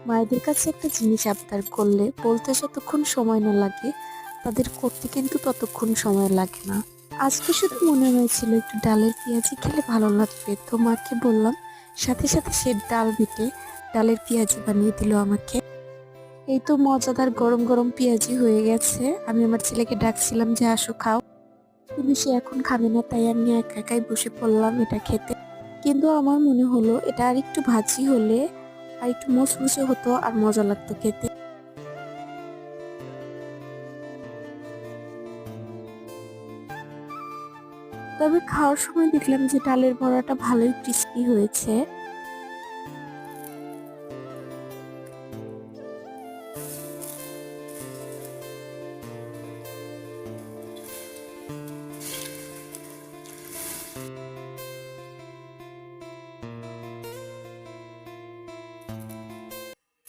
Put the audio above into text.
মায়েদের কাছে একটা জিনিস আবদার করলে বলতে যতক্ষণ সময় না লাগে, তাদের করতে কিন্তু ততক্ষণ সময় লাগে না। আজকে শুধু মনে হয়েছিল একটু ডালের পেঁয়াজি খেলে ভালো লাগবে, তো মাকে বললাম। সাথে সাথে সে ডাল বেটে ডালের পেঁয়াজি বানিয়ে দিল আমাকে। এই তো মজাদার গরম গরম পেঁয়াজি হয়ে গেছে। আমি আমার ছেলেকে ডাকছিলাম যে আসো খাও, কিন্তু সে এখন খাবে না, তাই আমি একা একাই বসে পড়লাম এটা খেতে। কিন্তু আমার মনে হলো এটা আর একটু ভাজি হলে আর একটু মুচমুচে হতো আর মজা লাগতো খেতে। তবে খাওয়ার সময় দেখলাম যে ডালের বড়াটা ভালোই ক্রিস্পি হয়েছে।